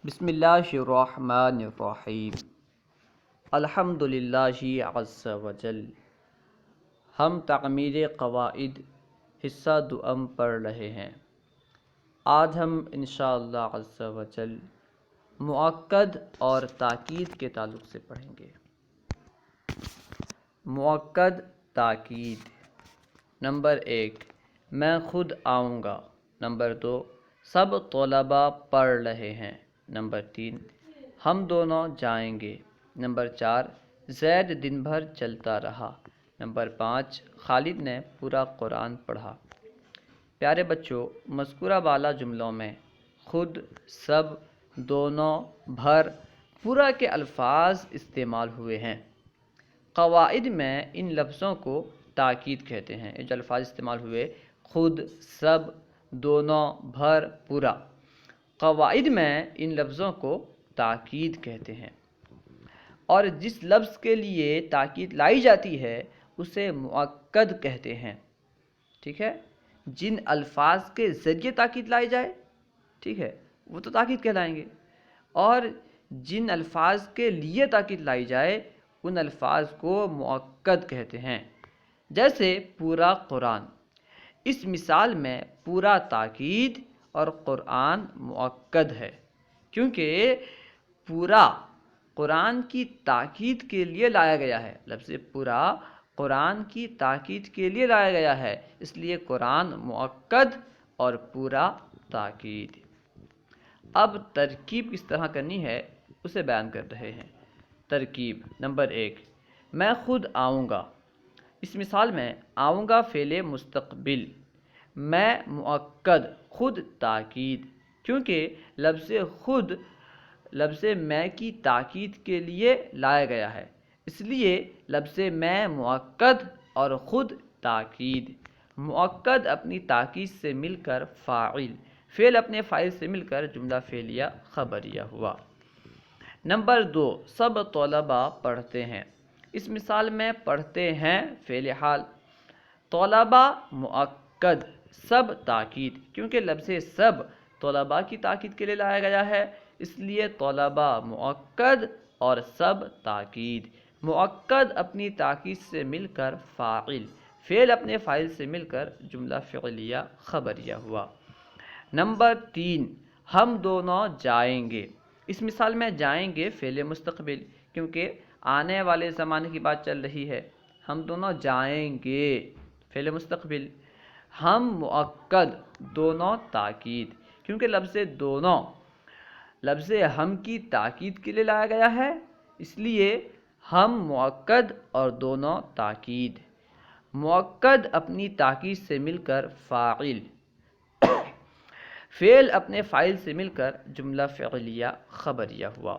بسم اللہ الرحمن الرحیم الحمد للہ عز وجل۔ ہم تعمیر قواعد حصہ دوم پڑھ رہے ہیں۔ آج ہم انشاءاللہ عز وجل مؤکد اور تاکید کے تعلق سے پڑھیں گے۔ مؤکد تاکید۔ نمبر 1، میں خود آؤں گا۔ نمبر 2، سب طلباء پڑھ رہے ہیں۔ نمبر 3، ہم دونوں جائیں گے۔ نمبر 4، زید دن بھر چلتا رہا۔ نمبر 5، خالد نے پورا قرآن پڑھا۔ پیارے بچوں، مذکورہ بالا جملوں میں خود، سب، دونوں، بھر، پورا کے الفاظ استعمال ہوئے ہیں۔ قواعد میں ان لفظوں کو تاکید کہتے ہیں۔ یہ جو الفاظ استعمال ہوئے، خود، سب، دونوں، بھر، پورا، قواعد میں ان لفظوں کو تاکید کہتے ہیں، اور جس لفظ کے لیے تاکید لائی جاتی ہے اسے مؤکد کہتے ہیں۔ ٹھیک ہے، جن الفاظ کے ذریعے تاکید لائی جائے، ٹھیک ہے، وہ تو تاکید کہلائیں گے، اور جن الفاظ کے لیے تاکید لائی جائے ان الفاظ کو مؤکد کہتے ہیں۔ جیسے پورا قرآن، اس مثال میں پورا تاکید اور قرآن مؤکد ہے، کیونکہ پورا قرآن کی تاکید کے لیے لایا گیا ہے۔ لفظ پورا قرآن کی تاکید کے لیے لایا گیا ہے، اس لیے قرآن مؤکد اور پورا تاکید۔ اب ترکیب کس طرح کرنی ہے اسے بیان کر رہے ہیں۔ ترکیب نمبر 1، میں خود آؤں گا۔ اس مثال میں آؤں گا فعل مستقبل، میں مؤکد، خود تاکید، کیونکہ لفظ خود لفظ میں کی تاکید کے لیے لایا گیا ہے، اس لیے لفظ میں مؤکد اور خود تاکید۔ مؤکد اپنی تاکید سے مل کر فاعل، فعل اپنے فاعل سے مل کر جملہ فعلیہ خبریہ ہوا۔ نمبر 2، سب طلباء پڑھتے ہیں۔ اس مثال میں پڑھتے ہیں فعل حال، طلباء مؤکد، سب تاکید، کیونکہ لفظ سب طلباء کی تاکید کے لیے لایا گیا ہے، اس لیے طلباء مؤکد اور سب تاکید۔ مؤکد اپنی تاکید سے مل کر فاعل، فعل اپنے فاعل سے مل کر جملہ فعلیہ خبریہ ہوا۔ نمبر 3، ہم دونوں جائیں گے۔ اس مثال میں جائیں گے فعل مستقبل، کیونکہ آنے والے زمانے کی بات چل رہی ہے۔ ہم دونوں جائیں گے فعل مستقبل، ہم مؤکد، دونوں تاکید، کیونکہ لفظ دونوں لفظ ہم کی تاکید کے لیے لایا گیا ہے، اس لیے ہم مؤکد اور دونوں تاکید۔ مؤکد اپنی تاکید سے مل کر فاعل، فعل اپنے فاعل سے مل کر جملہ فعلیہ خبریہ ہوا۔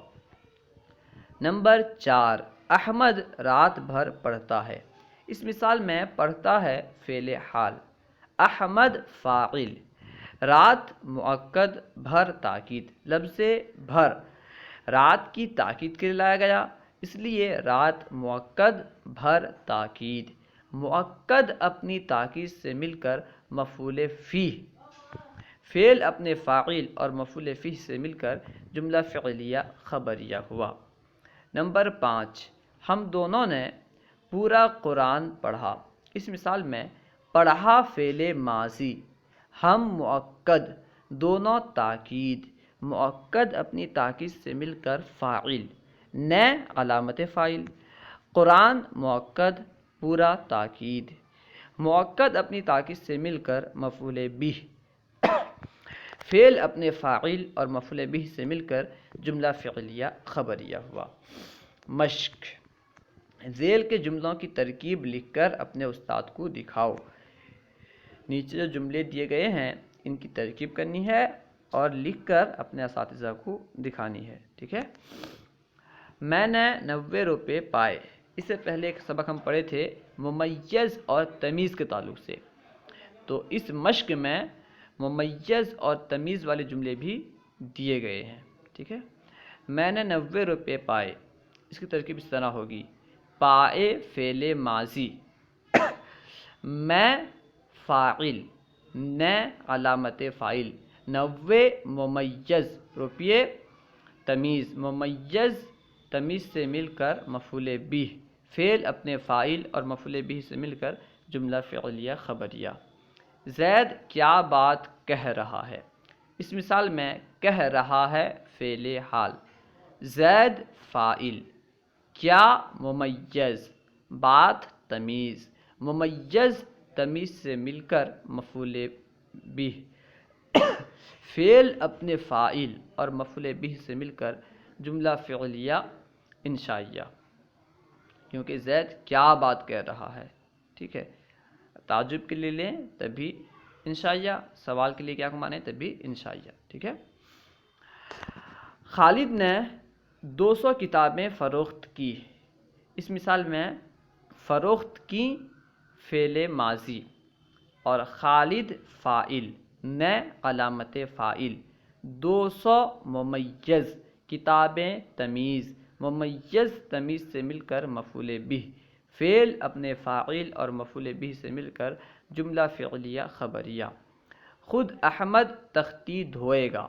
نمبر 4، احمد رات بھر پڑھتا ہے۔ اس مثال میں پڑھتا ہے فعل حال، احمد فاعل، رات مؤکد، بھر تاکید۔ لفظ بھر رات کی تاکید کے لیے لایا گیا، اس لیے رات مؤکد، بھر تاکید۔ مؤکد اپنی تاکید سے مل کر مفعول فیہ، فعل اپنے فاعل اور مفعول فیہ سے مل کر جملہ فعلیہ خبریہ ہوا۔ نمبر 5، ہم دونوں نے پورا قرآن پڑھا۔ اس مثال میں پڑھا فعل ماضی، ہم مؤکد، دونوں تاکید۔ مؤکد اپنی تاکید سے مل کر فاعل، نے علامت فاعل، قرآن مؤکد، پورا تاکید۔ مؤکد اپنی تاکید سے مل کر مفعول بہ، فعل اپنے فاعل اور مفعول بہ سے مل کر جملہ فعلیہ خبریہ ہوا۔ مشق، ذیل کے جملوں کی ترکیب لکھ کر اپنے استاد کو دکھاؤ۔ نیچے جو جملے دیے گئے ہیں ان کی ترکیب کرنی ہے اور لکھ کر اپنے اساتذہ کو دکھانی ہے۔ ٹھیک ہے، میں نے 90 روپے پائے۔ اس سے پہلے ایک سبق ہم پڑھے تھے ممیز اور تمیز کے تعلق سے، تو اس مشق میں ممیز اور تمیز والے جملے بھی دیے گئے ہیں۔ ٹھیک ہے، میں نے 90 روپے پائے، اس کی ترکیب اس طرح ہوگی، پائے فعل ماضی، میں فاعل، نے علامت فاعل، 90 ممیز روپیے تمیز ممیز تمیز سے مل کر مفعول بھی، فعل اپنے فاعل اور مفعول بھی سے مل کر جملہ فعلیہ خبریہ۔ زید کیا بات کہہ رہا ہے؟ اس مثال میں کہہ رہا ہے فعل حال، زید فاعل، کیا ممیز، بات تمیز، ممیز تمیز سے مل کر مفعول بھی، فعل اپنے فاعل اور مفعول بھی سے مل کر جملہ فعلیہ انشائیہ، کیونکہ زید کیا بات کہہ رہا ہے، ٹھیک ہے، تعجب کے لیے لیں تبھی انشائیہ، سوال کے لیے کیا معنی تبھی انشائیہ، ٹھیک ہے۔ خالد نے 200 کتابیں فروخت کی، اس مثال میں فروخت کی فعل ماضی اور خالد فاعل، نے علامت فاعل، 200 ممیز، کتابیں تمیز، ممیز تمیز سے مل کر مفعول بھی، فعل اپنے فاعل اور مفعول بھی سے مل کر جملہ فعلیہ خبریہ۔ خود احمد تختی دھوئے گا،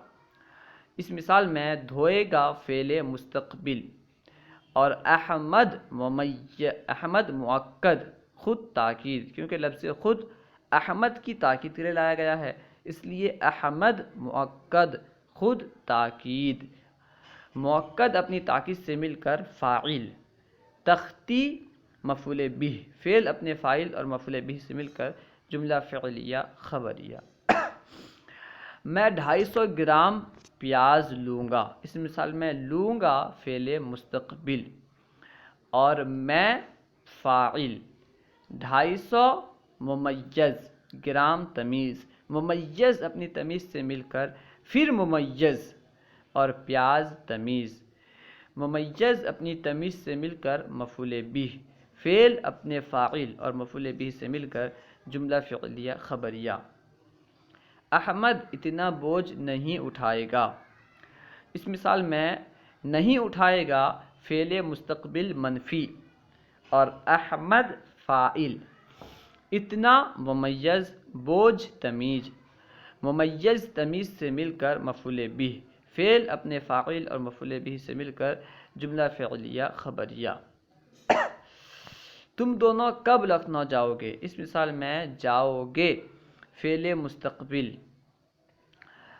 اس مثال میں دھوئے گا فعل مستقبل اور احمد مؤکد، خود تاکید، کیونکہ لفظ خود احمد کی تاکید کے لیے لایا گیا ہے، اس لیے احمد مؤکد، خود تاکید، مؤکد اپنی تاکید سے مل کر فاعل، تختی مفعول بھی، فعل اپنے فاعل اور مفعول بھی سے مل کر جملہ فعلیہ خبریہ۔ میں 250 گرام پیاز لوں گا، اس مثال میں لوں گا فعل مستقبل اور میں فاعل، 250 ممیز، گرام تمیز، ممیز اپنی تمیز سے مل کر پھر ممیز اور پیاز تمیز، ممیز اپنی تمیز سے مل کر مفعول بھی، فعل اپنے فاعل اور مفعول بھی سے مل کر جملہ فعلیہ خبریہ۔ احمد اتنا بوجھ نہیں اٹھائے گا، اس مثال میں نہیں اٹھائے گا فعل مستقبل منفی اور احمد فاعل، اتنا ممیز، بوجھ تمیز، ممیز تمیز سے مل کر مفعول بھی، فعل اپنے فاعل اور مفعول بھی سے مل کر جملہ فعلیہ خبریہ۔ تم دونوں کب لکھنؤ جاؤ گے، اس مثال میں جاؤ گے فعل مستقبل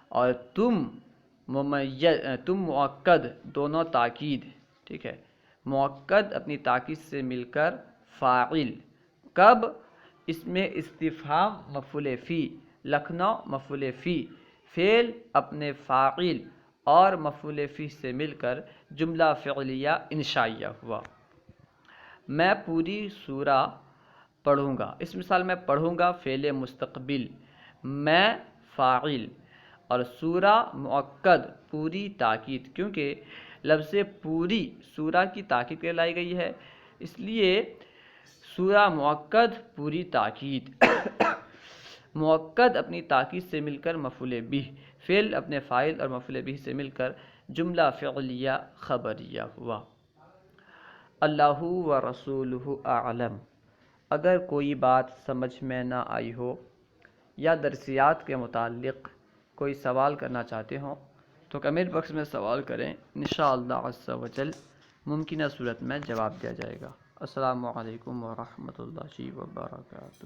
اور تم مؤکد، دونوں تاکید، ٹھیک ہے، مؤکد اپنی تاکید سے مل کر فاعل، کب، اس میں استفہام مفعول فی، لکھنؤ مفعول فی، فعل اپنے فاعل اور مفعول فی سے مل کر جملہ فعلیہ انشائیہ ہوا۔ میں پوری سورہ پڑھوں گا، اس مثال میں پڑھوں گا فعل مستقبل، میں فاعل اور سورہ مؤکد، پوری تاکید، کیونکہ لفظ پوری سورہ کی تاکید کے لیے لائی گئی ہے، اس لیے سورہ مؤکد پوری تاکید، مؤکد اپنی تاکید سے مل کر مفعول بھی، فعل اپنے فاعل اور مفعول بھی سے مل کر جملہ فعلیہ خبریہ ہوا۔ اللہ و رسولہ اعلم۔ اگر کوئی بات سمجھ میں نہ آئی ہو یا درسیات کے متعلق کوئی سوال کرنا چاہتے ہوں تو کمنٹ باکس میں سوال کریں، انشاءاللہ عز و جل ممکنہ صورت میں جواب دیا جائے گا۔ السلام علیکم ورحمۃ اللہ وبرکاتہ۔